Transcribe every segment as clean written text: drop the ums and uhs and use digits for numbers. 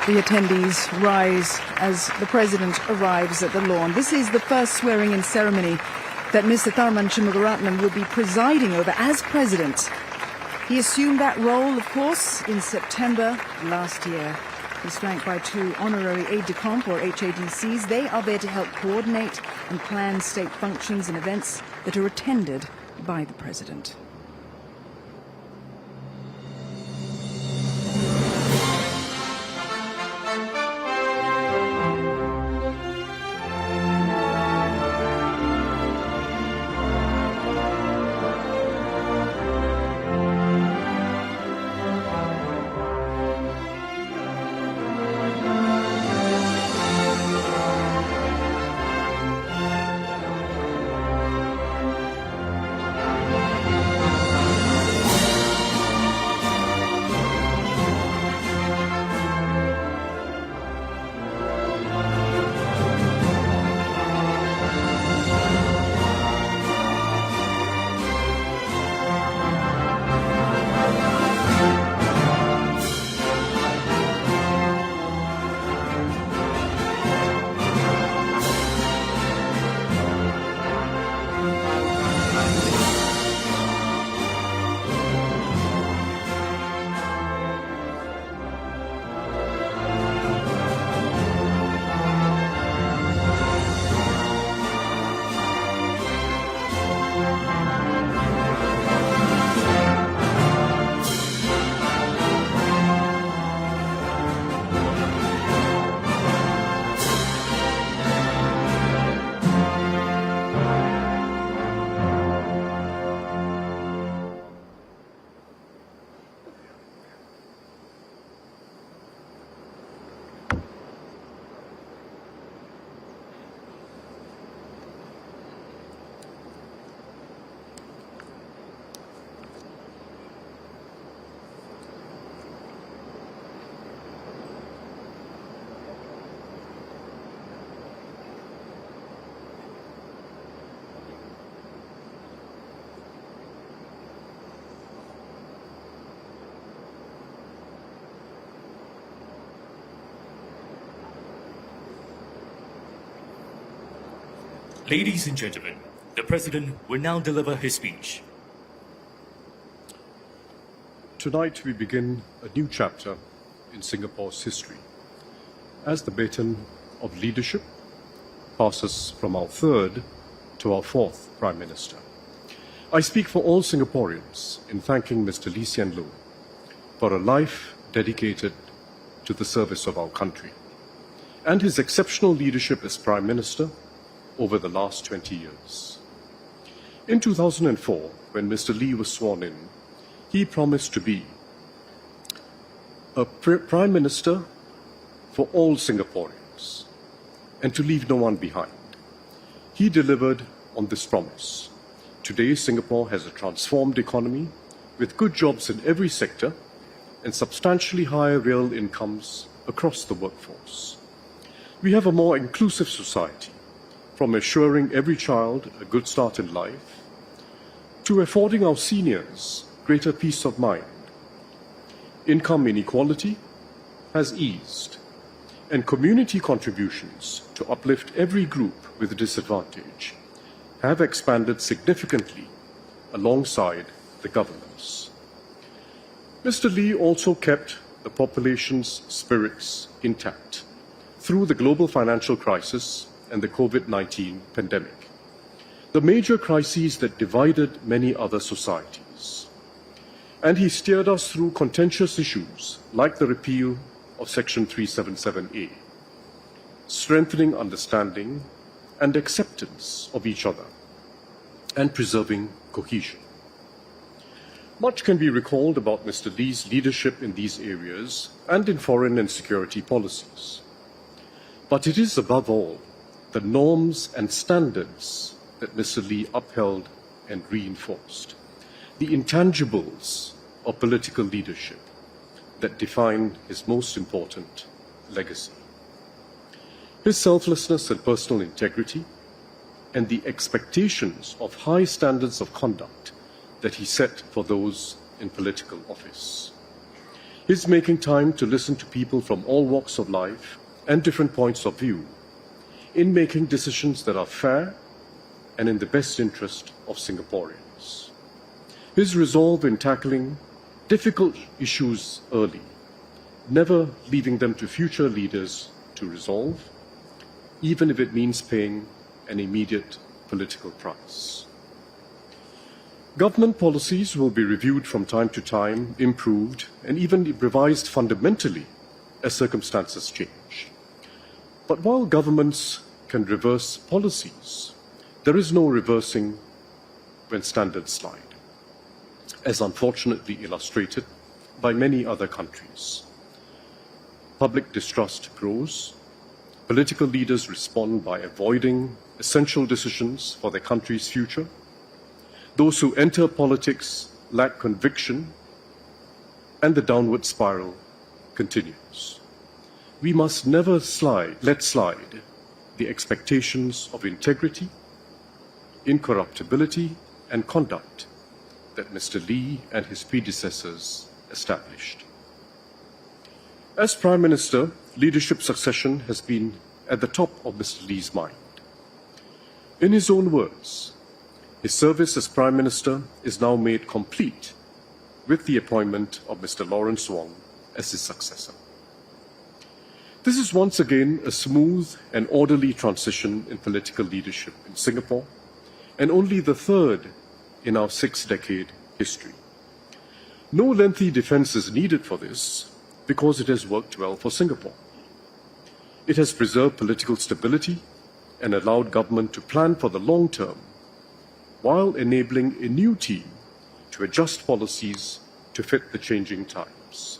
The attendees rise as the President arrives at the lawn. This is the first swearing-in ceremony that Mr. Tharman Shanmugaratnam will be presiding over as President. He assumed that role, of course, in September last year. He's flanked by two honorary aide-de-camp, or HADCs. They are there to help coordinate and plan state functions and events that are attended by the President. Ladies and gentlemen, the President will now deliver his speech. Tonight we begin a new chapter in Singapore's history as the baton of leadership passes from our third to our fourth Prime Minister. I speak for all Singaporeans in thanking Mr. Lee Hsien Loong for a life dedicated to the service of our country and his exceptional leadership as Prime Minister over the last 20 years. In 2004, when Mr. Lee was sworn in, he promised to be a Prime Minister for all Singaporeans and to leave no one behind. He delivered on this promise. Today, Singapore has a transformed economy with good jobs in every sector and substantially higher real incomes across the workforce. We have a more inclusive society, from assuring every child a good start in life to affording our seniors greater peace of mind. Income inequality has eased, and community contributions to uplift every group with disadvantage have expanded significantly alongside the governance. Mr. Lee also kept the population's spirits intact through the global financial crisis and the COVID-19 pandemic, the major crises that divided many other societies. And he steered us through contentious issues like the repeal of Section 377A, strengthening understanding and acceptance of each other, and preserving cohesion. Much can be recalled about Mr. Lee's leadership in these areas and in foreign and security policies. But it is above all the norms and standards that Mr. Lee upheld and reinforced, the intangibles of political leadership that define his most important legacy. His selflessness and personal integrity, and the expectations of high standards of conduct that he set for those in political office. His making time to listen to people from all walks of life and different points of view in making decisions that are fair and in the best interest of Singaporeans. His resolve in tackling difficult issues early, never leaving them to future leaders to resolve, even if it means paying an immediate political price. Government policies will be reviewed from time to time, improved, and even revised fundamentally as circumstances change. But while governments can reverse policies, there is no reversing when standards slide, as unfortunately illustrated by many other countries. Public distrust grows. Political leaders respond by avoiding essential decisions for their country's future. Those who enter politics lack conviction, and the downward spiral continues. We must never let slide the expectations of integrity, incorruptibility, and conduct that Mr. Lee and his predecessors established. As Prime Minister, leadership succession has been at the top of Mr. Lee's mind. In his own words, his service as Prime Minister is now made complete with the appointment of Mr. Lawrence Wong as his successor. This is once again a smooth and orderly transition in political leadership in Singapore, and only the third in our 6-decade history. No lengthy defense is needed for this because it has worked well for Singapore. It has preserved political stability and allowed government to plan for the long term, while enabling a new team to adjust policies to fit the changing times.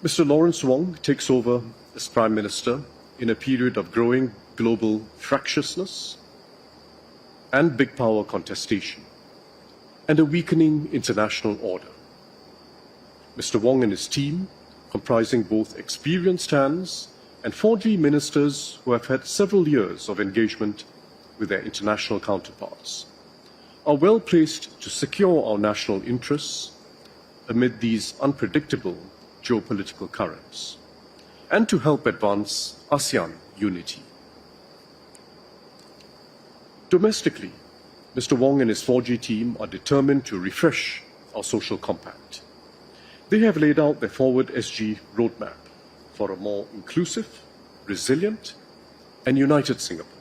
Mr. Lawrence Wong takes over as Prime Minister in a period of growing global fractiousness and big power contestation, and a weakening international order. Mr. Wong and his team, comprising both experienced hands and 4G ministers who have had several years of engagement with their international counterparts, are well placed to secure our national interests amid these unpredictable geopolitical currents, and to help advance ASEAN unity. Domestically, Mr. Wong and his 4G team are determined to refresh our social compact. They have laid out their Forward SG roadmap for a more inclusive, resilient, and united Singapore.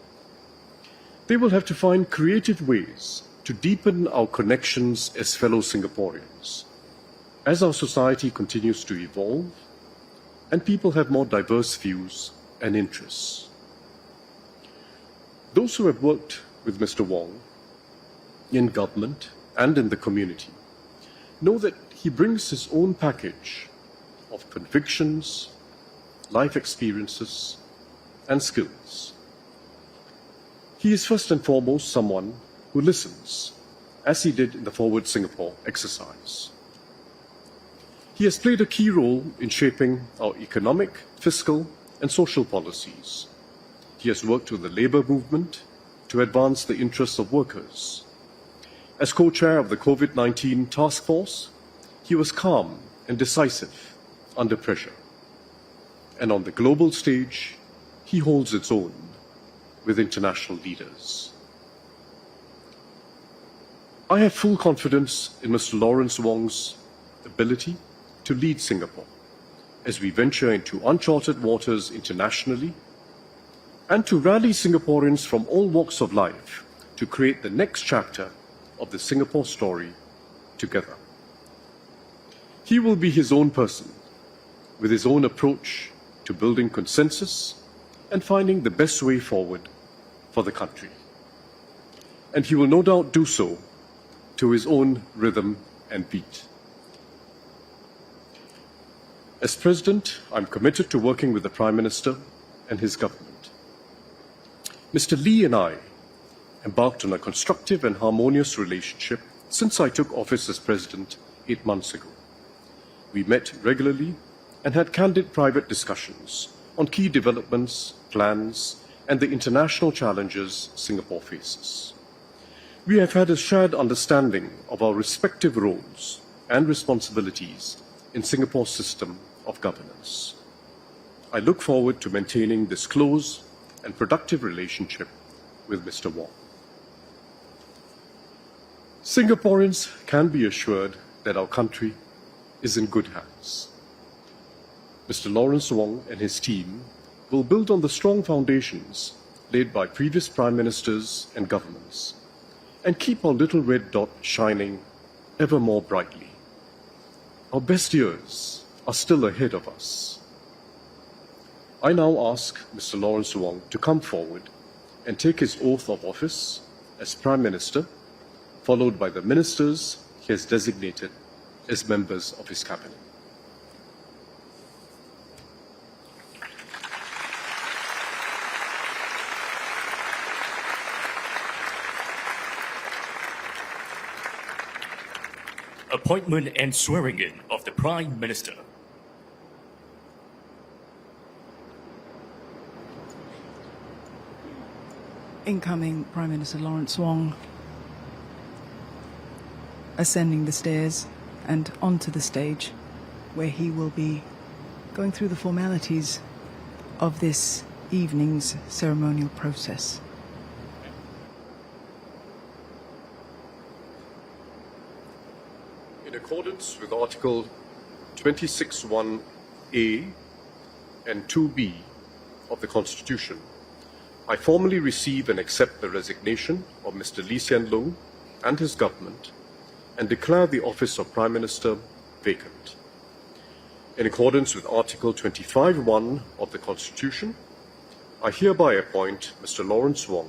They will have to find creative ways to deepen our connections as fellow Singaporeans, as our society continues to evolve and people have more diverse views and interests. Those who have worked with Mr. Wong in government and in the community know that he brings his own package of convictions, life experiences, and skills. He is first and foremost someone who listens, as he did in the Forward Singapore exercise. He has played a key role in shaping our economic, fiscal, and social policies. He has worked with the labour movement to advance the interests of workers. As co-chair of the COVID-19 task force, he was calm and decisive under pressure. And on the global stage, he holds its own with international leaders. I have full confidence in Mr. Lawrence Wong's ability to lead Singapore as we venture into uncharted waters internationally, and to rally Singaporeans from all walks of life to create the next chapter of the Singapore story together. He will be his own person, with his own approach to building consensus and finding the best way forward for the country. And he will no doubt do so to his own rhythm and beat. As President, I'm committed to working with the Prime Minister and his government. Mr. Lee and I embarked on a constructive and harmonious relationship since I took office as President 8 months ago. We met regularly and had candid private discussions on key developments, plans, and the international challenges Singapore faces. We have had a shared understanding of our respective roles and responsibilities in Singapore's system of governance. I look forward to maintaining this close and productive relationship with Mr. Wong. Singaporeans can be assured that our country is in good hands. Mr. Lawrence Wong and his team will build on the strong foundations laid by previous prime ministers and governments and keep our little red dot shining ever more brightly. Our best years are still ahead of us. I now ask Mr. Lawrence Wong to come forward and take his oath of office as Prime Minister, followed by the ministers he has designated as members of his cabinet. Appointment and swearing in of the Prime Minister. Incoming Prime Minister Lawrence Wong ascending the stairs and onto the stage where he will be going through the formalities of this evening's ceremonial process. In accordance with Article 26(1)(a) and 2(b) of the Constitution, I formally receive and accept the resignation of Mr. Lee Hsien Loong and his government and declare the office of Prime Minister vacant. In accordance with Article 25(1) of the Constitution, I hereby appoint Mr. Lawrence Wong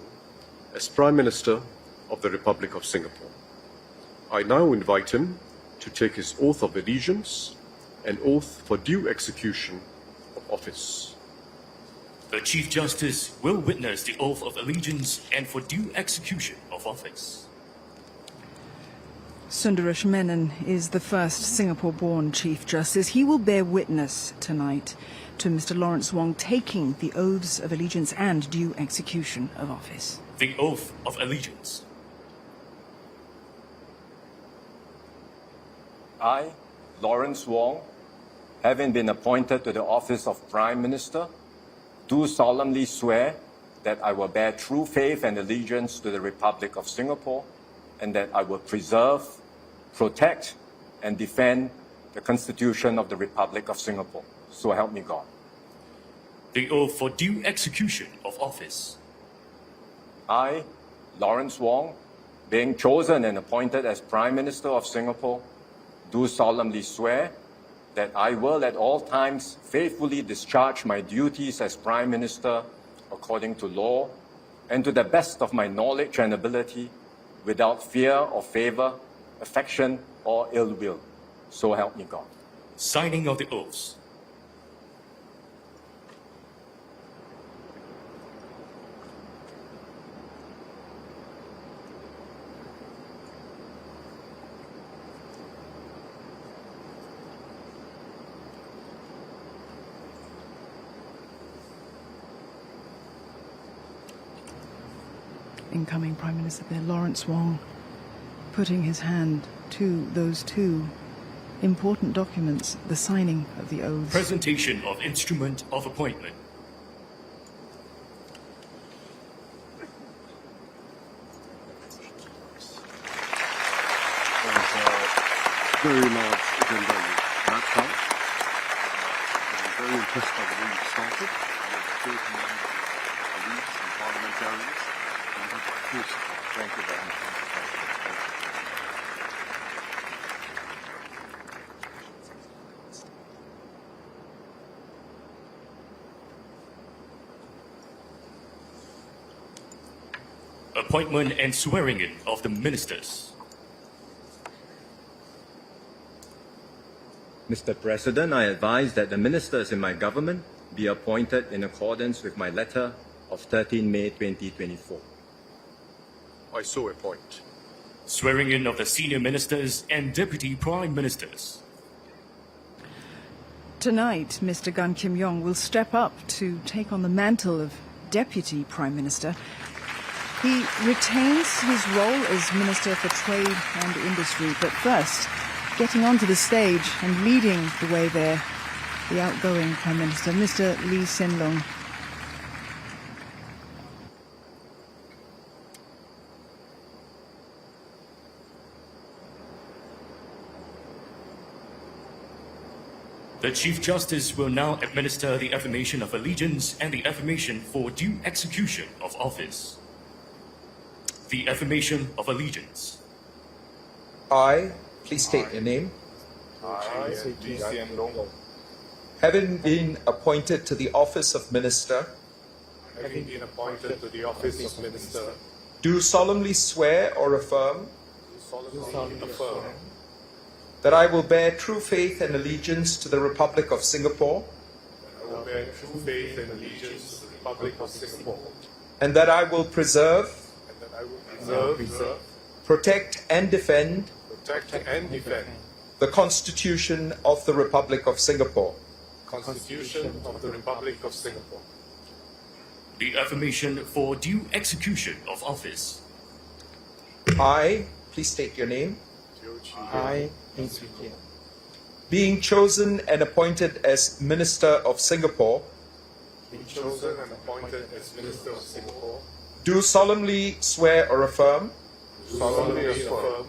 as Prime Minister of the Republic of Singapore. I now invite him to take his oath of allegiance and oath for due execution of office. The Chief Justice will witness the oath of allegiance and for due execution of office. Sundaresh Menon is the first Singapore-born Chief Justice. He will bear witness tonight to Mr. Lawrence Wong taking the oaths of allegiance and due execution of office. The oath of allegiance. I, Lawrence Wong, having been appointed to the office of Prime Minister, do solemnly swear that I will bear true faith and allegiance to the Republic of Singapore and that I will preserve, protect, and defend the Constitution of the Republic of Singapore. So help me God. The oath for due execution of office. I, Lawrence Wong, being chosen and appointed as Prime Minister of Singapore, do solemnly swear that I will at all times faithfully discharge my duties as Prime Minister according to law and to the best of my knowledge and ability without fear or favor, affection or ill will. So help me God. Signing of the oaths. Incoming Prime Minister there, Lawrence Wong, putting his hand to those two important documents, the signing of the oaths. Presentation of instrument of appointment. There's a very large agenda mapped out. I'm very impressed by the way you started. You have a clear command of colleagues and parliamentarians. And you have full support. Thank you very much. Appointment and swearing in of the ministers. Mr. President, I advise that the ministers in my government be appointed in accordance with my letter of 13 May 2024. I so appoint. Swearing in of the senior ministers and deputy prime ministers. Tonight, Mr. Gan Kim Yong will step up to take on the mantle of Deputy Prime Minister. He retains his role as Minister for Trade and Industry, but first, getting onto the stage and leading the way there, the outgoing Prime Minister, Mr. Lee Hsien Loong. The Chief Justice will now administer the affirmation of allegiance and the affirmation for due execution of office. The affirmation of allegiance. I, please state your name, I, Lee Hsien Loong, having been appointed to the office of Minister, having been appointed to the office of Minister, do solemnly swear or affirm solemnly affirm that I will bear true faith and allegiance to the Republic of Singapore, that I will bear true faith and allegiance to the Republic of Singapore, and that I will preserve, and that I will preserve, protect, and defend protect, and defend the Constitution of the Republic of Singapore. the Constitution of the Republic of Singapore. The affirmation for due execution of office. I, please state your name, I, being chosen and appointed as Minister of Singapore, being chosen and appointed as Minister of Singapore, do solemnly swear or affirm solemnly affirm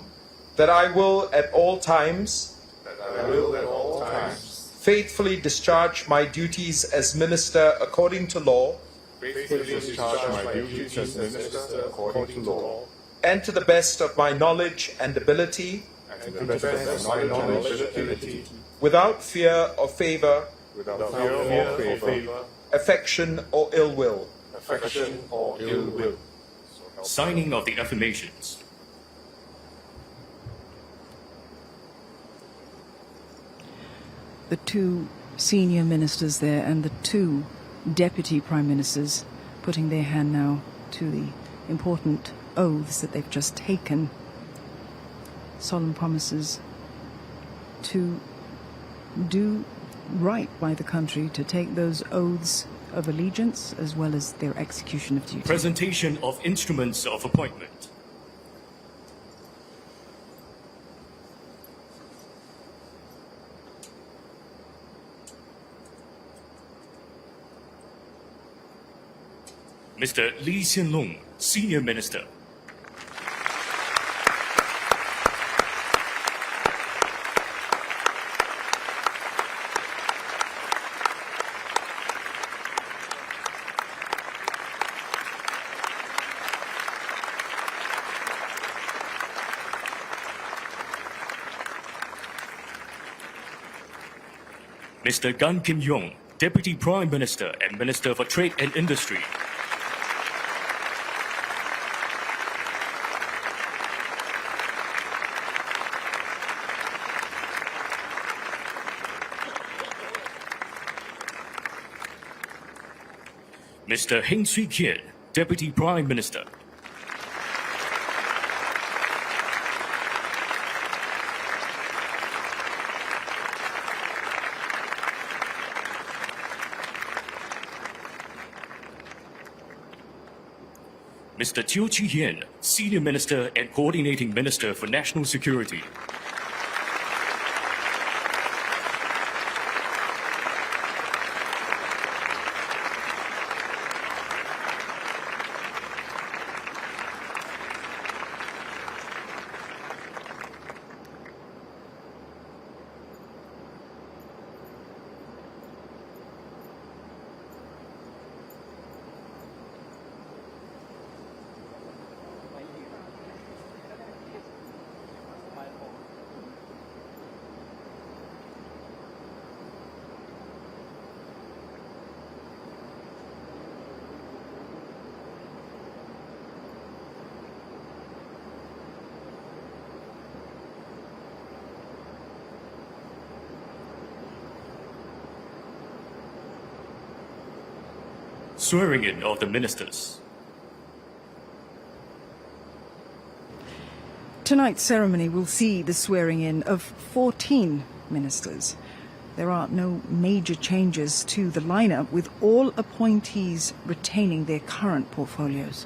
that I will at all times that I will at all times faithfully discharge my duties as Minister according to law faithfully discharge my duties as Minister according to law, and to the best of my knowledge and ability, and to the best of my knowledge and ability, without fear or favor, without fear or favor, affection or ill will. affection or ill will. Signing of the affirmations. The two senior ministers there and the two deputy prime ministers putting their hand now to the important oaths that they've just taken. Solemn promises to do right by the country, to take those oaths of allegiance as well as their execution of duty. Presentation of instruments of appointment. Mr. Lee Hsien Loong, Senior Minister. Mr. Gan Kim Yong, Deputy Prime Minister and Minister for Trade and Industry. Mr. Heng Swee Keat, Deputy Prime Minister. Mr. Teo Chee Hean, Senior Minister and Coordinating Minister for National Security. Swearing in of the ministers. Tonight's ceremony will see the swearing in of 14 ministers. There are no major changes to the lineup, with all appointees retaining their current portfolios.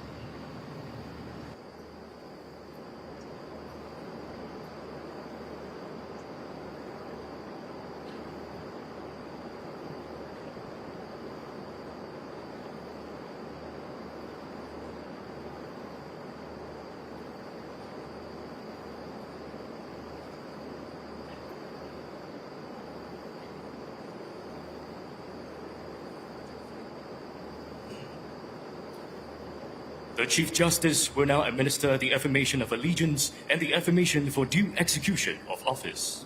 The Chief Justice will now administer the affirmation of allegiance and the affirmation for due execution of office.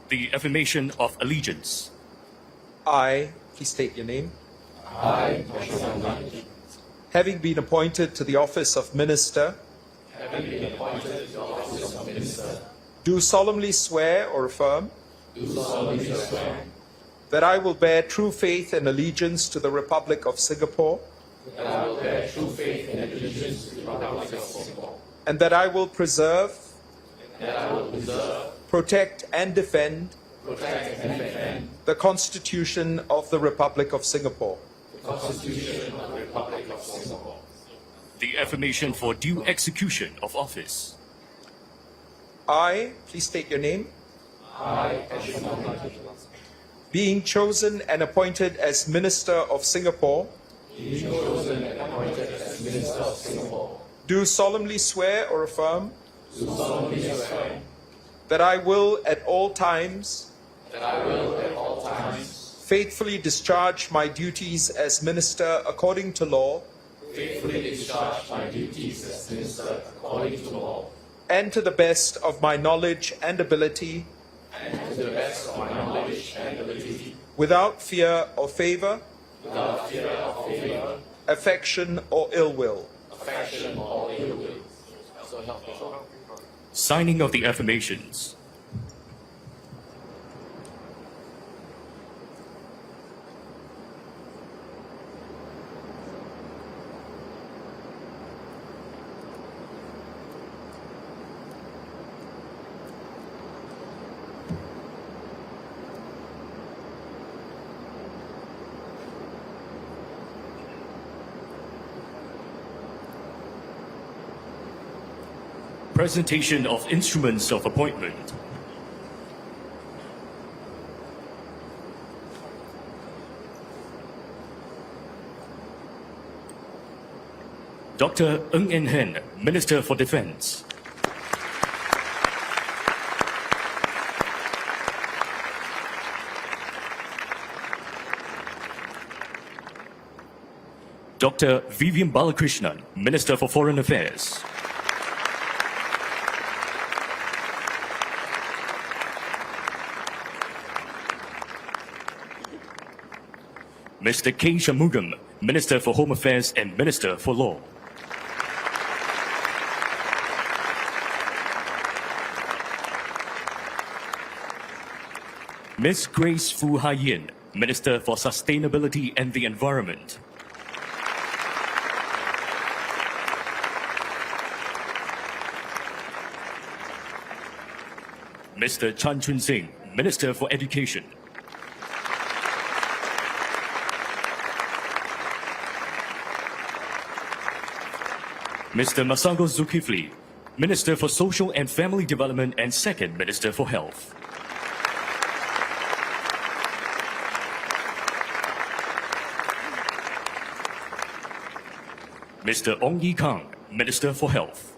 The affirmation of allegiance. I, please state your name. I, Having been appointed to the office of Minister, do solemnly swear or affirm that I will bear true faith and allegiance to the Republic of Singapore, and that I will preserve, protect and defend the Constitution of the Republic of Singapore. The affirmation for due execution of office. I, please state your name. Being chosen and appointed as Minister of Singapore, do solemnly swear or affirm that I will at all times faithfully discharge my duties as Minister according to law, and to the best of my knowledge and ability, without fear or favor, affection or ill will. Signing of the affirmations. Presentation of instruments of appointment. Dr. Ng En Hen, Minister for Defence. Dr. Vivian Balakrishnan, Minister for Foreign Affairs. Mr. K. Shanmugam, Minister for Home Affairs and Minister for Law. Ms. Grace Fu Hai Yin, Minister for Sustainability and the Environment. Mr. Chan Chun Sing, Minister for Education. Mr. Masago Zulkifli, Minister for Social and Family Development and Second Minister for Health. Mr. Ong Yi Kang, Minister for Health.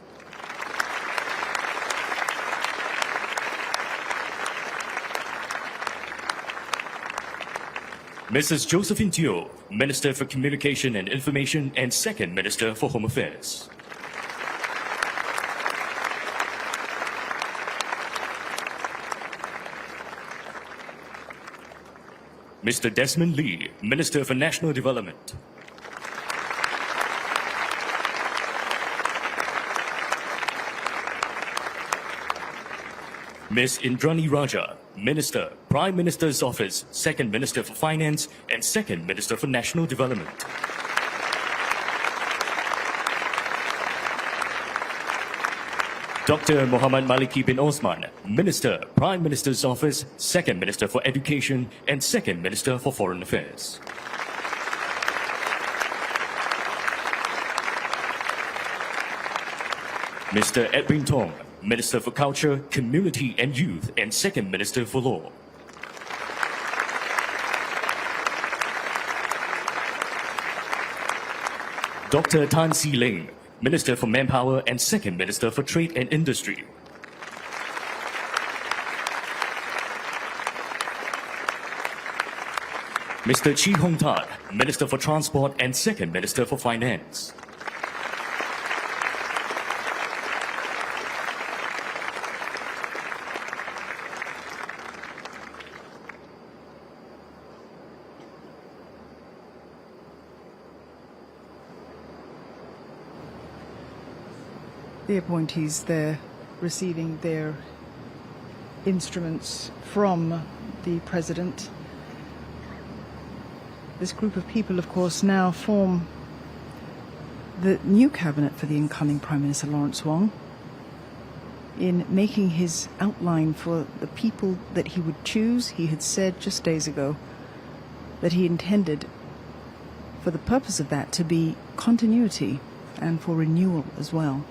Mrs. Josephine Teo, Minister for Communication and Information and Second Minister for Home Affairs. Mr. Desmond Lee, Minister for National Development. Ms. Indrani Raja, Minister, Prime Minister's Office, Second Minister for Finance and Second Minister for National Development. Dr. Muhammad Maliki bin Osman, Minister, Prime Minister's Office, Second Minister for Education and Second Minister for Foreign Affairs. Mr. Edwin Tong, Minister for Culture, Community and Youth and Second Minister for Law. Dr. Tan Si Leng, Minister for Manpower and Second Minister for Trade and Industry. Mr. Chee Hong Tat, Minister for Transport and Second Minister for Finance. The appointees there receiving their instruments from the President. This group of people, of course, now form the new cabinet for the incoming Prime Minister Lawrence Wong. In making his outline for the people that he would choose, he had said just days ago that he intended for the purpose of that to be continuity and for renewal as well.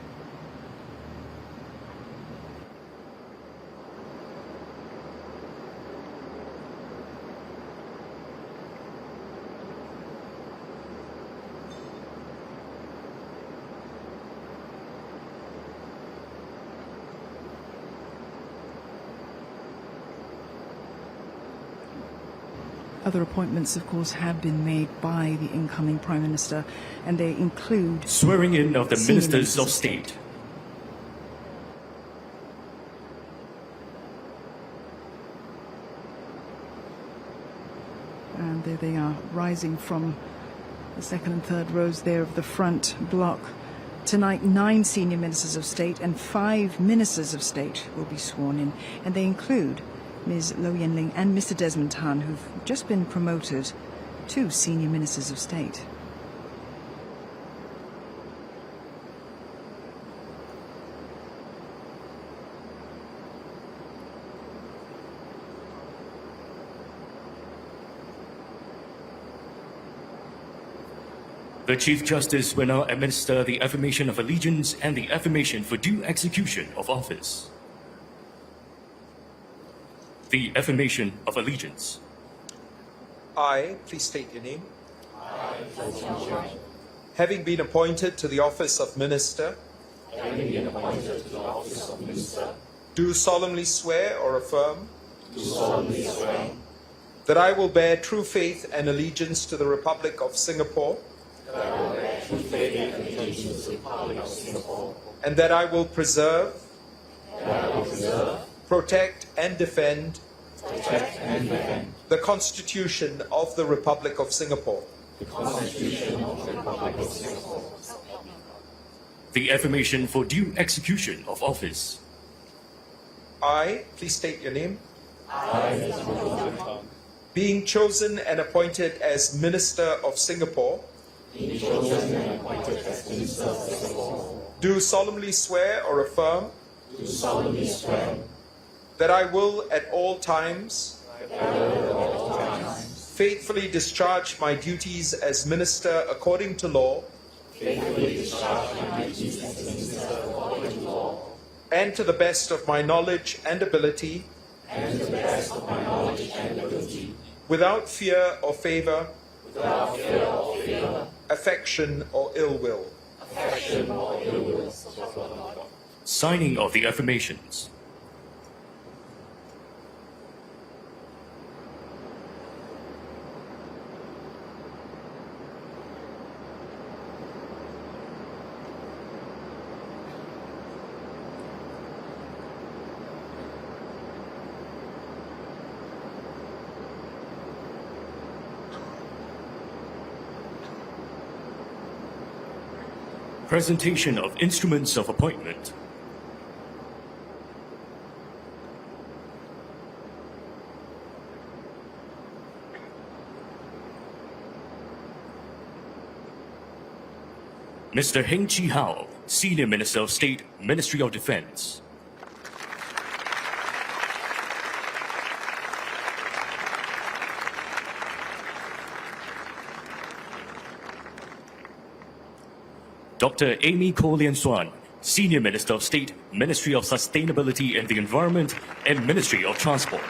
Other appointments, of course, have been made by the incoming Prime Minister, and they include Swearing in of the senior Ministers of State. And there they are, rising from the second and third rows there of the front block. Tonight, 9 senior ministers of state and 5 ministers of state will be sworn in, and they include Ms. Lo Yen-ling and Mr. Desmond Tan, who've just been promoted to senior ministers of state. The Chief Justice will now administer the affirmation of allegiance and the affirmation for due execution of office. The affirmation of allegiance. I, please state your name. Having been appointed to the office of Minister, do solemnly swear or affirm that I will bear true faith and allegiance to the Republic of Singapore, and that I will preserve, protect and defend the Constitution of the Republic of Singapore. The affirmation for due execution of office. I, please state your name. Being chosen and appointed as Minister of Singapore, do solemnly swear or affirm that I will at all times faithfully discharge my duties as Minister according to law and to the best of my knowledge and ability, without fear or favor, affection or ill will. Signing of the affirmations. Presentation of instruments of appointment. Mr. Heng Chi Hao, Senior Minister of State, Ministry of Defense. Dr. Amy Koh Lian Suan, Senior Minister of State, Ministry of Sustainability and the Environment and Ministry of Transport.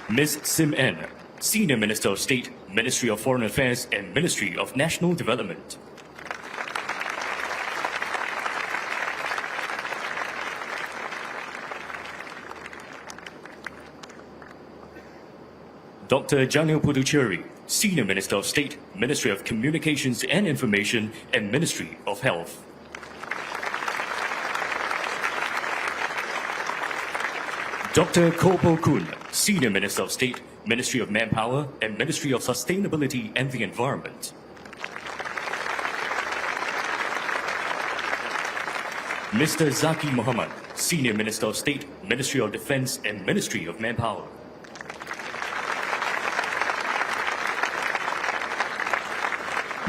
Ms. Sim En, Senior Minister of State, Ministry of Foreign Affairs and Ministry of National Development. Dr. Janil Puducherry, Senior Minister of State, Ministry of Communications and Information, and Ministry of Health. Dr. Kopo Kun, Senior Minister of State, Ministry of Manpower, and Ministry of Sustainability and the Environment. Mr. Zaki Muhammad, Senior Minister of State, Ministry of Defense and Ministry of Manpower.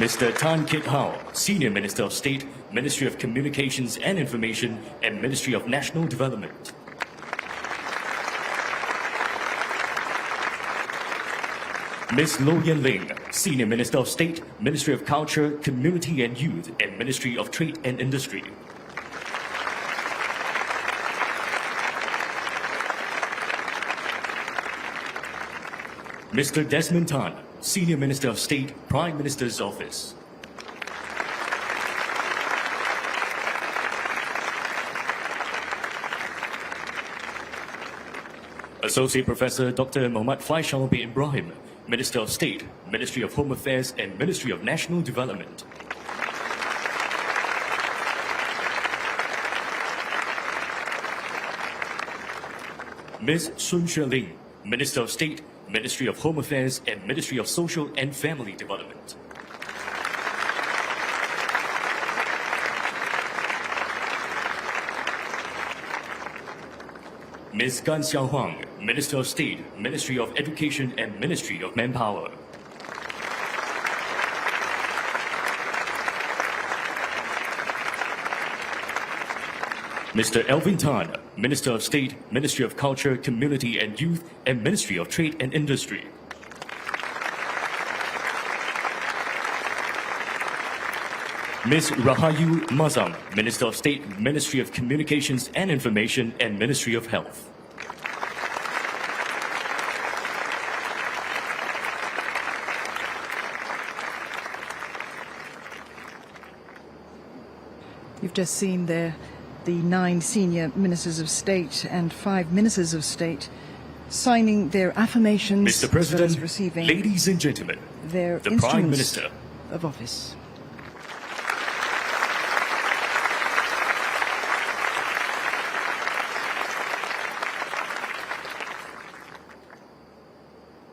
Mr. Tan Kit Hao, Senior Minister of State, Ministry of Communications and Information and Ministry of National Development. Ms. Lo Yen Ling, Senior Minister of State, Ministry of Culture, Community and Youth and Ministry of Trade and Industry. Mr. Desmond Tan, Senior Minister of State, Prime Minister's Office. Associate Professor Dr. Muhammad Faisal bin Ibrahim, Minister of State, Ministry of Home Affairs and Ministry of National Development. Ms. Sun Sheling, Minister of State, Ministry of Home Affairs and Ministry of Social and Family Development. Ms. Gan Xiaohuang, Minister of State, Ministry of Education and Ministry of Manpower. Mr. Elvin Tan, Minister of State, Ministry of Culture, Community and Youth, and Ministry of Trade and Industry. Ms. Rahayu Mazam, Minister of State, Ministry of Communications and Information, and Ministry of Health. You've just seen there the 9 senior ministers of state and 5 ministers of state signing their affirmations, Mr. as well President, as receiving ladies and gentlemen, their the instruments Prime Minister. of office.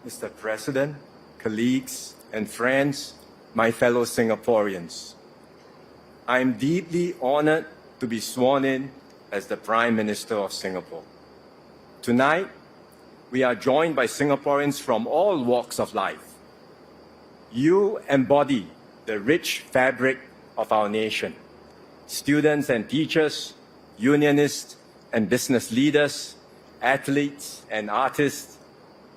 Mr. President, colleagues, and friends, my fellow Singaporeans, I am deeply honored to be sworn in as the Prime Minister of Singapore. Tonight, we are joined by Singaporeans from all walks of life. You embody the rich fabric of our nation. Students and teachers, unionists and business leaders, athletes and artists,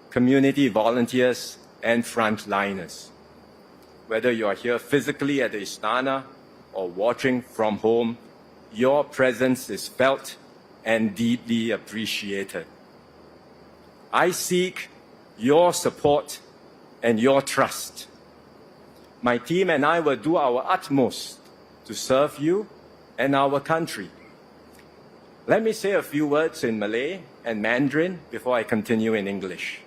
community volunteers and frontliners. Whether you are here physically at the Istana or watching from home, your presence is felt and deeply appreciated. I seek your support and your trust. My team and I will do our utmost to serve you and our country. Let me say a few words in Malay and Mandarin before I continue in English.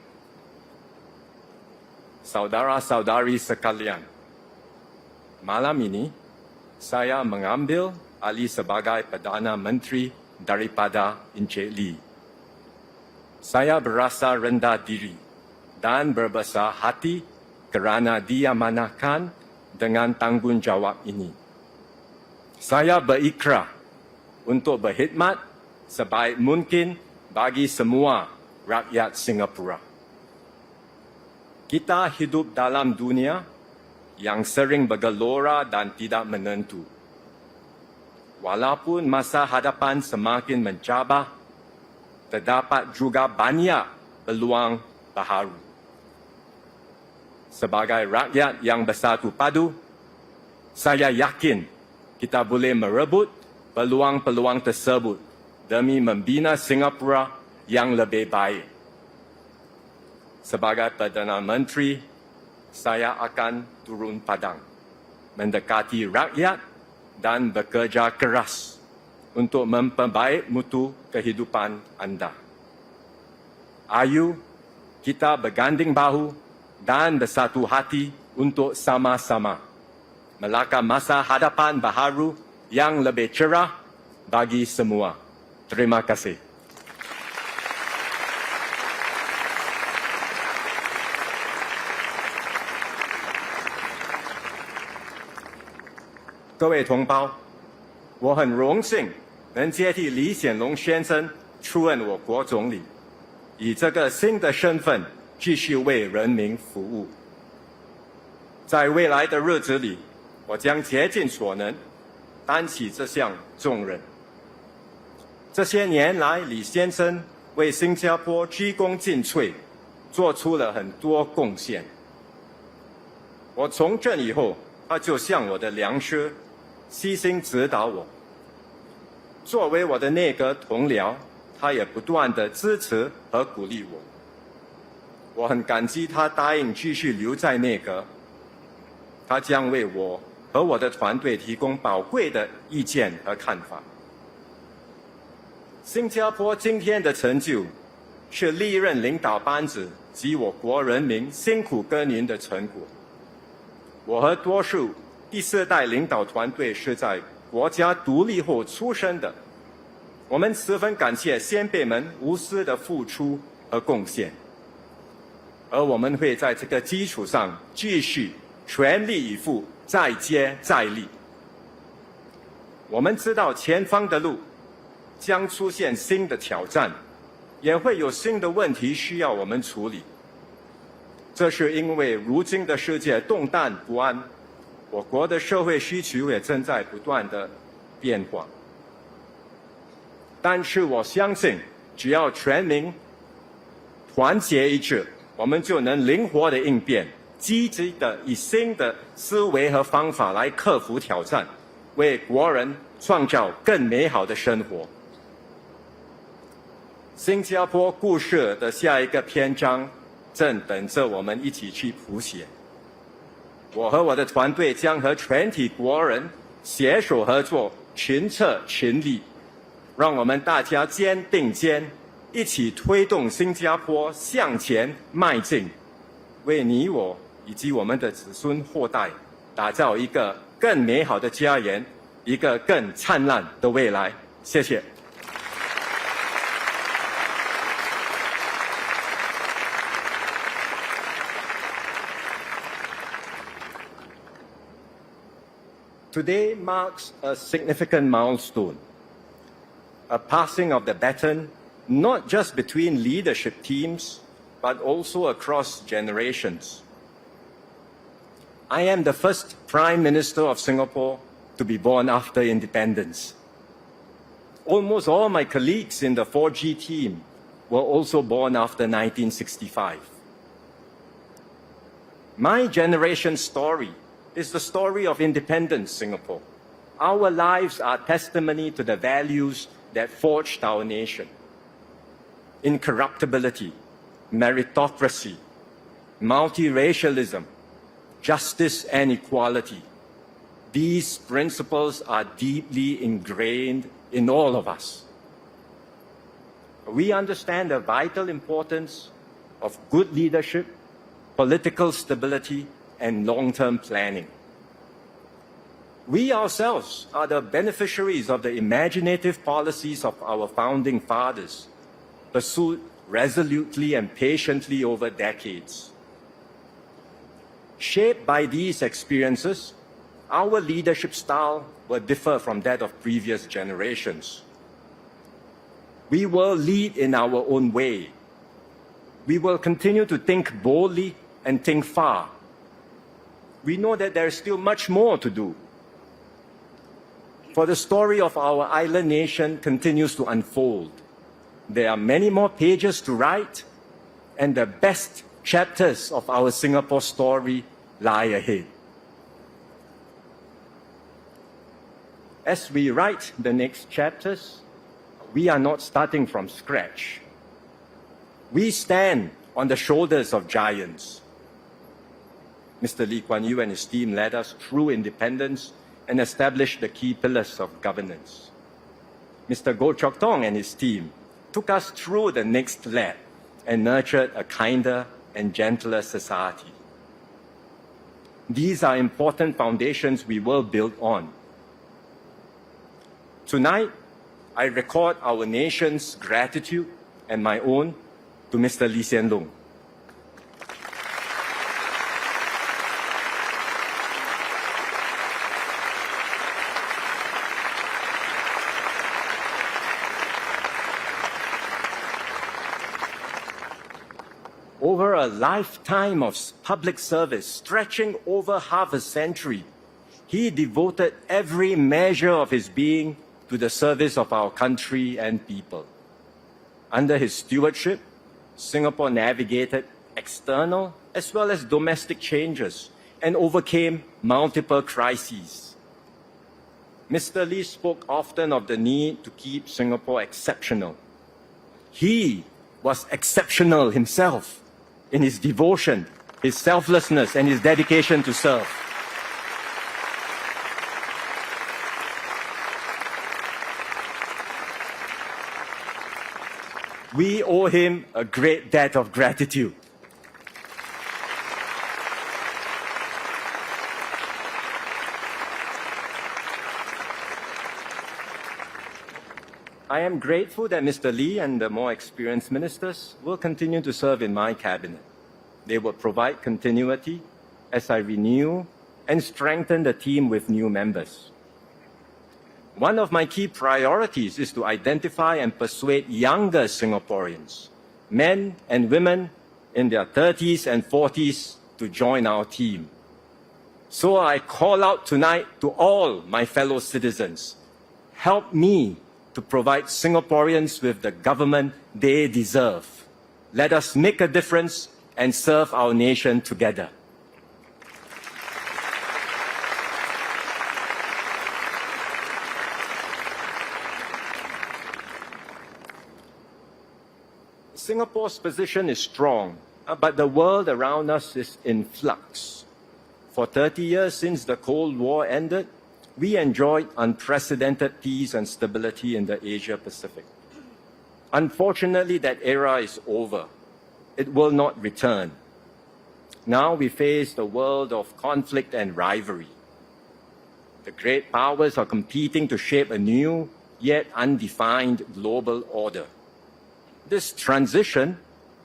Saudara-saudari sekalian, malam ini saya mengambil alih sebagai Perdana Menteri daripada Encik Lee. Saya berasa rendah diri dan berbesar hati kerana diamanahkan dengan tanggungjawab ini. Saya berikrar untuk berkhidmat sebaik mungkin bagi semua rakyat Singapura. Kita hidup dalam dunia yang sering bergelora dan tidak menentu. Walaupun masa hadapan semakin mencabar, terdapat juga banyak peluang baharu. Sebagai rakyat yang bersatu padu, saya yakin kita boleh merebut peluang-peluang tersebut demi membina Singapura yang lebih baik. Sebagai Perdana Menteri, saya akan turun padang, mendekati rakyat dan bekerja keras untuk memperbaik mutu kehidupan anda. Ayu kita berganding bahu dan bersatu hati untuk sama-sama melangkah masa hadapan baharu yang lebih cerah bagi semua. Terima kasih. 各位同胞，我很荣幸能接替李显龙先生出任我国总理，以这个新的身份继续为人民服务。在未来的日子里，我将竭尽所能担起这项重任。这些年来，李先生为新加坡鞠躬尽瘁，做出了很多贡献。我从政以后，他就像我的良师，悉心指导我。作为我的内阁同僚，他也不断地支持和鼓励我。我很感激他答应继续留在内阁，他将为我和我的团队提供宝贵的意见和看法。新加坡今天的成就，是历任领导班子及我国人民辛苦耕耘的成果。我和多数第四代领导团队是在国家独立后出生的，我们十分感谢先辈们无私的付出和贡献，而我们会在这个基础上继续全力以赴，再接再厉。我们知道前方的路将出现新的挑战，也会有新的问题需要我们处理。这是因为如今的世界动荡不安，我国的社会需求也正在不断的变化。但是我相信，只要全民团结一致，我们就能灵活的应变，积极的以新的思维和方法来克服挑战，为国人创造更美好的生活。新加坡故事的下一个篇章正等着我们一起去谱写。我和我的团队将和全体国人携手合作，群策群力，让我们大家肩并肩，一起推动新加坡向前迈进，为你我以及我们的子孙后代打造一个更美好的家园，一个更灿烂的未来。谢谢。Today marks a significant milestone, a passing of the baton not just between leadership teams, but also across generations. I am the first Prime Minister of Singapore to be born after independence. Almost all my colleagues in the 4G team were also born after 1965. My generation's story is the story of independent Singapore. Our lives are testimony to the values that forged our nation. Incorruptibility, meritocracy, multiracialism, justice and equality. These principles are deeply ingrained in all of us. We understand the vital importance of good leadership, political stability, and long-term planning. We ourselves are the beneficiaries of the imaginative policies of our founding fathers, pursued resolutely and patiently over decades. Shaped by these experiences, our leadership style will differ from that of previous generations. We will lead in our own way. We will continue to think boldly and think far. We know that there is still much more to do. For the story of our island nation continues to unfold. There are many more pages to write, and the best chapters of our Singapore story lie ahead. As we write the next chapters, we are not starting from scratch. We stand on the shoulders of giants. Mr. Lee Kuan Yew and his team led us through independence and established the key pillars of governance. Mr. Goh Chok Tong and his team took us through the next leg and nurtured a kinder and gentler society. These are important foundations we will build on. Tonight, I record our nation's gratitude and my own to Mr. Lee Hsien Loong. Over a lifetime of public service, stretching over half a century, he devoted every measure of his being to the service of our country and people. Under his stewardship, Singapore navigated external as well as domestic changes and overcame multiple crises. Mr. Lee spoke often of the need to keep Singapore exceptional. He was exceptional himself in his devotion, his selflessness, and his dedication to serve. We owe him a great debt of gratitude. I am grateful that Mr. Lee and the more experienced ministers will continue to serve in my cabinet. They will provide continuity as I renew and strengthen the team with new members. One of my key priorities is to identify and persuade younger Singaporeans, men and women in their 30s and 40s, to join our team. So I call out tonight to all my fellow citizens, help me to provide Singaporeans with the government they deserve. Let us make a difference and serve our nation together. Singapore's position is strong, but the world around us is in flux. For 30 years since the Cold War ended, we enjoyed unprecedented peace and stability in the Asia-Pacific. Unfortunately, that era is over. It will not return. Now we face the world of conflict and rivalry. The great powers are competing to shape a new, yet undefined global order. This transition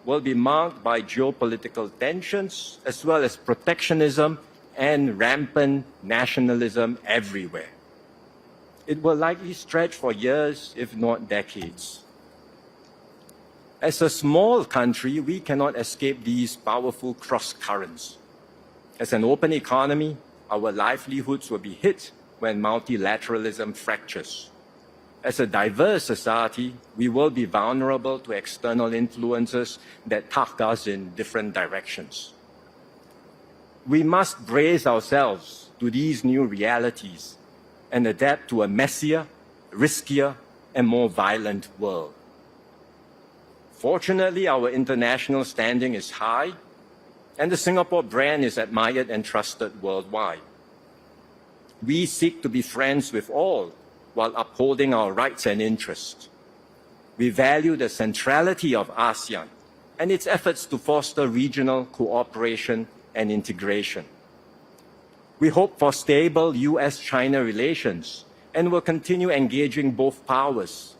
will be marked by geopolitical tensions as well as protectionism and rampant nationalism everywhere. It will likely stretch for years, if not decades. As a small country, we cannot escape these powerful cross-currents. As an open economy, our livelihoods will be hit when multilateralism fractures. As a diverse society, we will be vulnerable to external influences that tug us in different directions. We must brace ourselves to these new realities and adapt to a messier, riskier, and more violent world. Fortunately, our international standing is high, and the Singapore brand is admired and trusted worldwide. We seek to be friends with all, while upholding our rights and interests. We value the centrality of ASEAN and its efforts to foster regional cooperation and integration. We hope for stable US-China relations and will continue engaging both powers,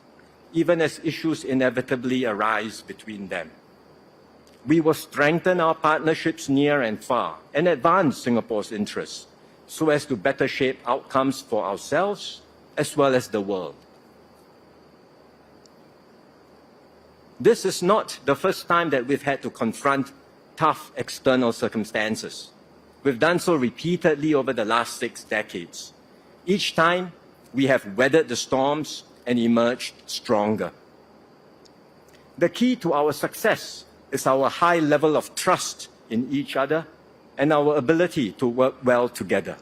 even as issues inevitably arise between them. We will strengthen our partnerships near and far and advance Singapore's interests so as to better shape outcomes for ourselves as well as the world. This is not the first time that we've had to confront tough external circumstances. We've done so repeatedly over the last 6 decades. Each time, we have weathered the storms and emerged stronger. The key to our success is our high level of trust in each other and our ability to work well together.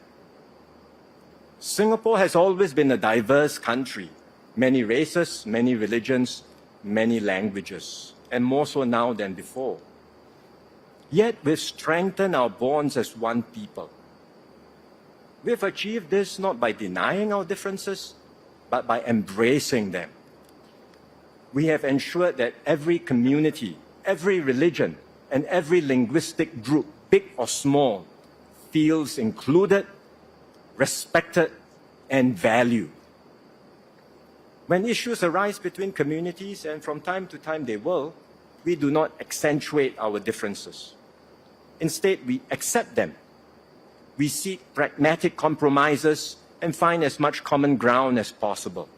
Singapore has always been a diverse country, many races, many religions, many languages, and more so now than before. Yet we've strengthened our bonds as one people. We've achieved this not by denying our differences, but by embracing them. We have ensured that every community, every religion and every linguistic group, big or small, feels included, respected, and valued. When issues arise between communities, and from time to time they will, we do not accentuate our differences. Instead, we accept them. We seek pragmatic compromises and find as much common ground as possible.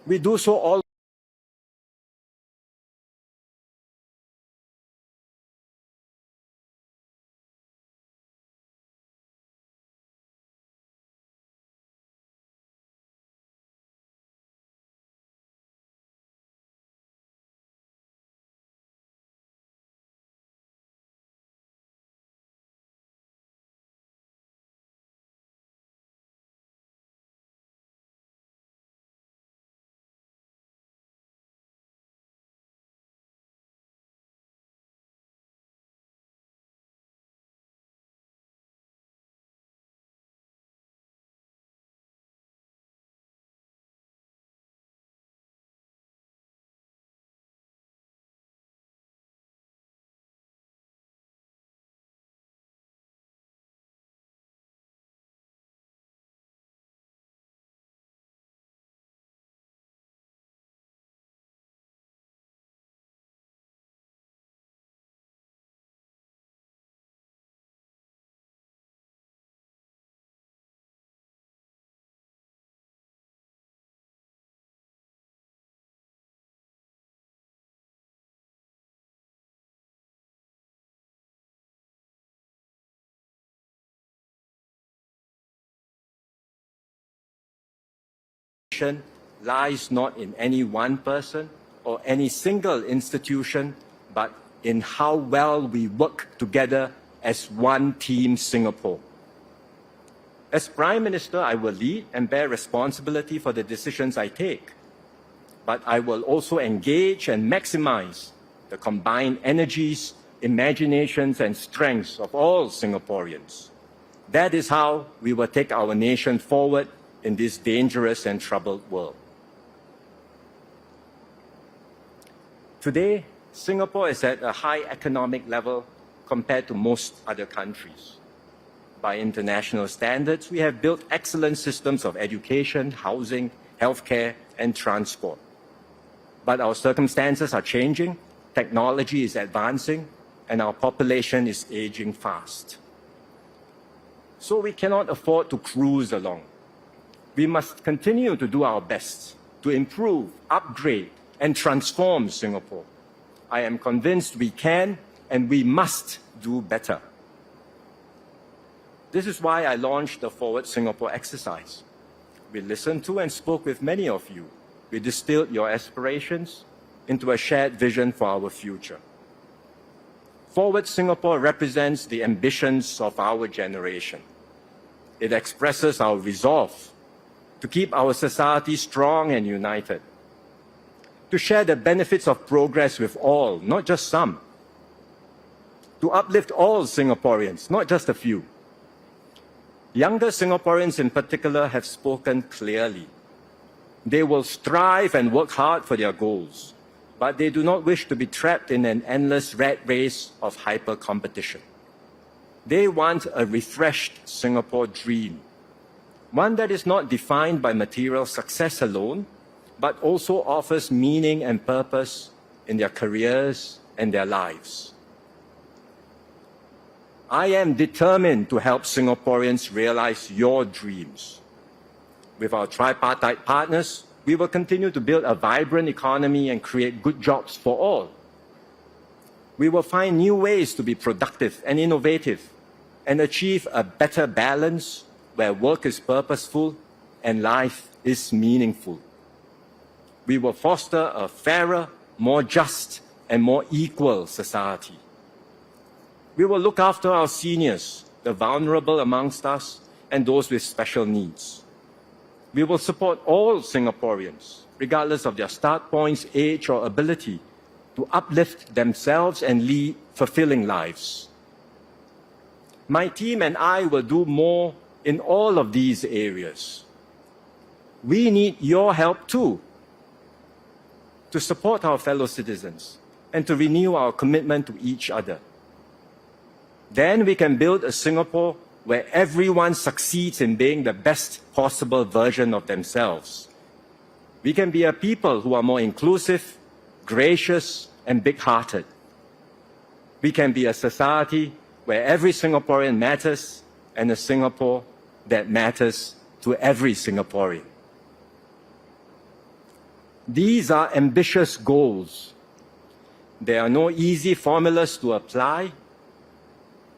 We do so all lies not in any one person or any single institution, but in how well we work together as one team Singapore. As Prime Minister, I will lead and bear responsibility for the decisions I take, but I will also engage and maximize the combined energies, imaginations, and strengths of all Singaporeans. That is how we will take our nation forward in this dangerous and troubled world. Today, Singapore is at a high economic level compared to most other countries. By international standards, we have built excellent systems of education, housing, healthcare, and transport. But our circumstances are changing, technology is advancing, and our population is aging fast. So we cannot afford to cruise along. We must continue to do our best to improve, upgrade, and transform Singapore. I am convinced we can and we must do better. This is why I launched the Forward Singapore exercise. We listened to and spoke with many of you. We distilled your aspirations into a shared vision for our future. Forward Singapore represents the ambitions of our generation. It expresses our resolve to keep our society strong and united, to share the benefits of progress with all, not just some, to uplift all Singaporeans, not just a few. Younger Singaporeans in particular have spoken clearly. They will strive and work hard for their goals, but they do not wish to be trapped in an endless rat race of hyper-competition. They want a refreshed Singapore dream, one that is not defined by material success alone, but also offers meaning and purpose in their careers and their lives. I am determined to help Singaporeans realize your dreams. With our tripartite partners, we will continue to build a vibrant economy and create good jobs for all. We will find new ways to be productive and innovative and achieve a better balance where work is purposeful and life is meaningful. We will foster a fairer, more just, and more equal society. We will look after our seniors, the vulnerable amongst us, and those with special needs. We will support all Singaporeans, regardless of their start points, age, or ability, to uplift themselves and lead fulfilling lives. My team and I will do more in all of these areas. We need your help too, to support our fellow citizens, and to renew our commitment to each other. Then we can build a Singapore where everyone succeeds in being the best possible version of themselves. We can be a people who are more inclusive, gracious, and big-hearted. We can be a society where every Singaporean matters and a Singapore that matters to every Singaporean. These are ambitious goals. There are no easy formulas to apply,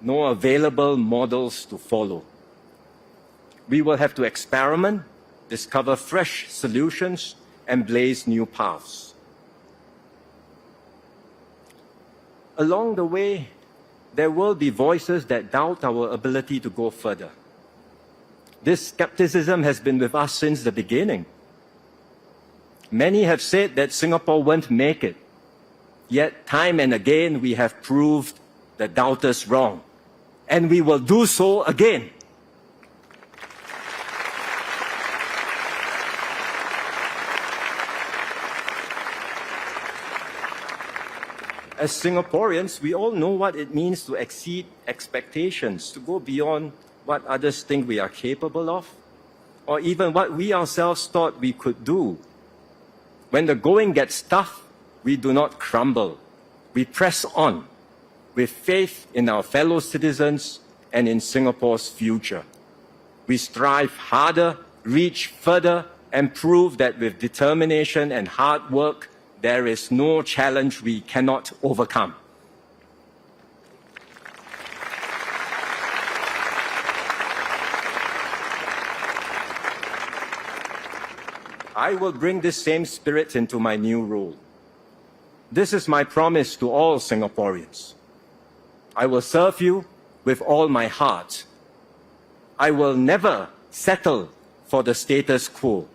no available models to follow. We will have to experiment, discover fresh solutions, and blaze new paths. Along the way, there will be voices that doubt our ability to go further. This skepticism has been with us since the beginning. Many have said that Singapore won't make it. Yet, time and again, we have proved the doubters wrong. And we will do so again. As Singaporeans, we all know what it means to exceed expectations, to go beyond what others think we are capable of, or even what we ourselves thought we could do. When the going gets tough, we do not crumble. We press on with faith in our fellow citizens and in Singapore's future. We strive harder, reach further, and prove that with determination and hard work, there is no challenge we cannot overcome. I will bring this same spirit into my new role. This is my promise to all Singaporeans. I will serve you with all my heart. I will never settle for the status quo.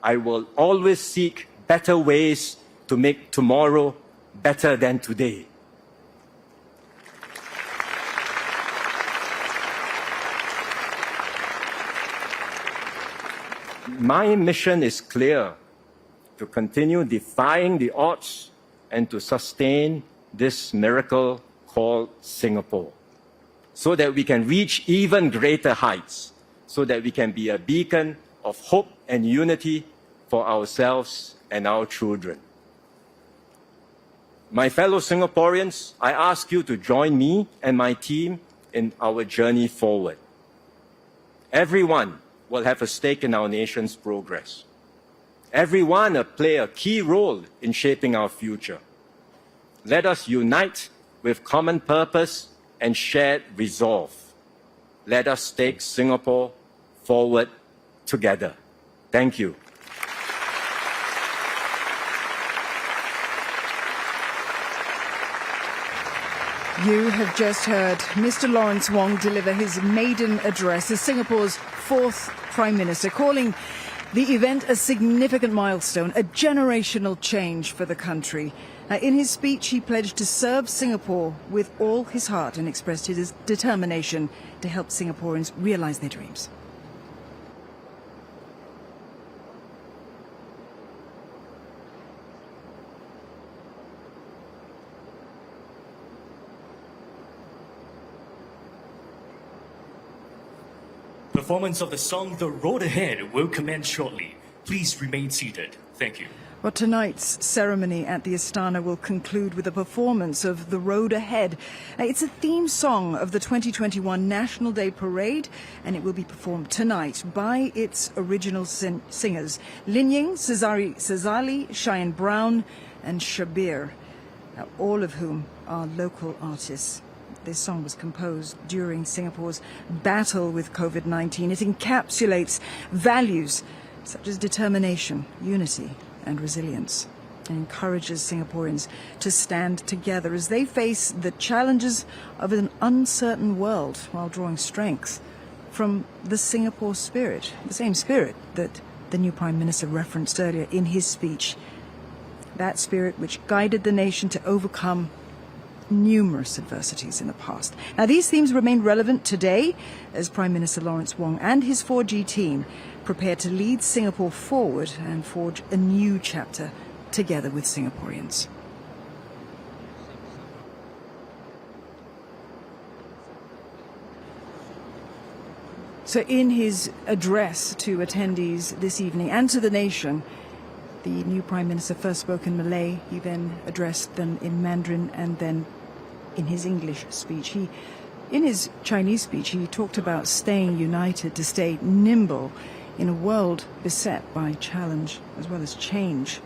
I will always seek better ways to make tomorrow better than today. My mission is clear: to continue defying the odds and to sustain this miracle called Singapore, so that we can reach even greater heights, so that we can be a beacon of hope and unity for ourselves and our children. My fellow Singaporeans, I ask you to join me and my team in our journey forward. Everyone will have a stake in our nation's progress. Everyone will play a key role in shaping our future. Let us unite with common purpose and shared resolve. Let us take Singapore forward together. Thank you. You have just heard Mr. Lawrence Wong deliver his maiden address as Singapore's fourth Prime Minister, calling the event a significant milestone, a generational change for the country. In his speech, he pledged to serve Singapore with all his heart and expressed his determination to help Singaporeans realize their dreams. Performance of the song The Road Ahead will commence shortly. Please remain seated. Thank you. Well, tonight's ceremony at the Astana will conclude with a performance of The Road Ahead. It's a theme song of the 2021 National Day Parade, and it will be performed tonight by its original singers, Lin Ying, Cezali, Cheyenne Brown, and Shabir, all of whom are local artists. This song was composed during Singapore's battle with COVID-19. It encapsulates values such as determination, unity, and resilience, and encourages Singaporeans to stand together as they face the challenges of an uncertain world while drawing strength from the Singapore spirit, the same spirit that the new Prime Minister referenced earlier in his speech. That spirit which guided the nation to overcome numerous adversities in the past. Now, these themes remain relevant today as Prime Minister Lawrence Wong and his 4G team prepare to lead Singapore forward and forge a new chapter together with Singaporeans. So in his address to attendees this evening and to the nation, the new Prime Minister first spoke in Malay, he then addressed them in Mandarin, and then in his English speech. In his Chinese speech, he talked about staying united, to stay nimble in a world beset by challenge as well as change.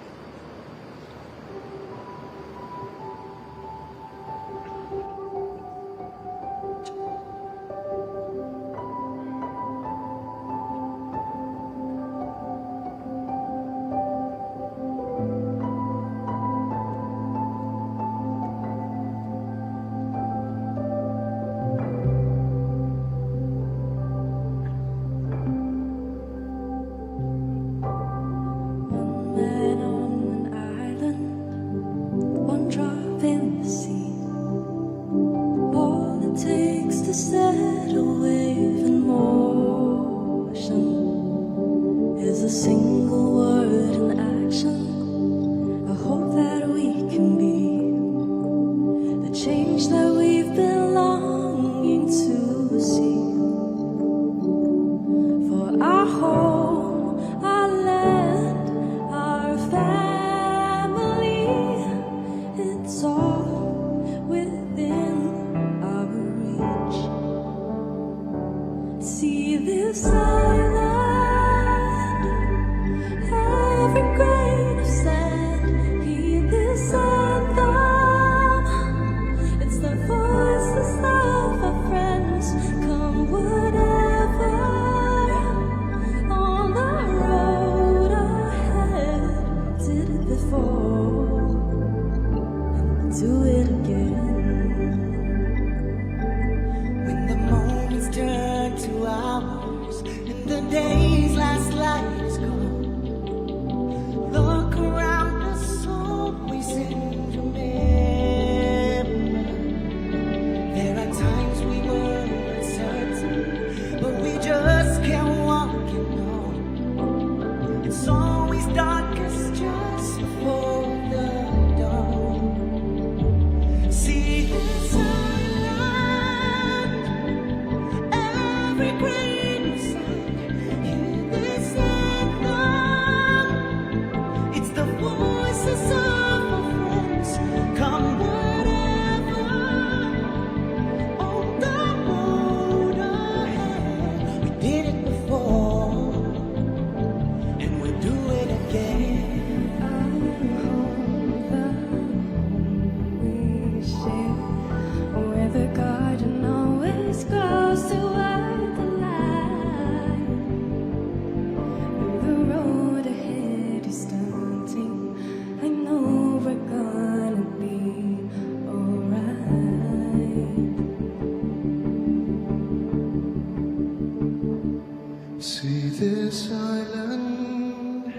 See this island,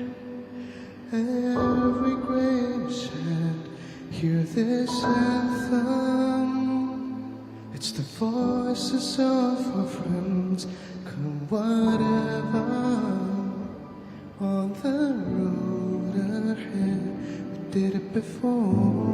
every grain of sand, hear this anthem. It's the voices of our friends, come whatever, on the road ahead, we did it before.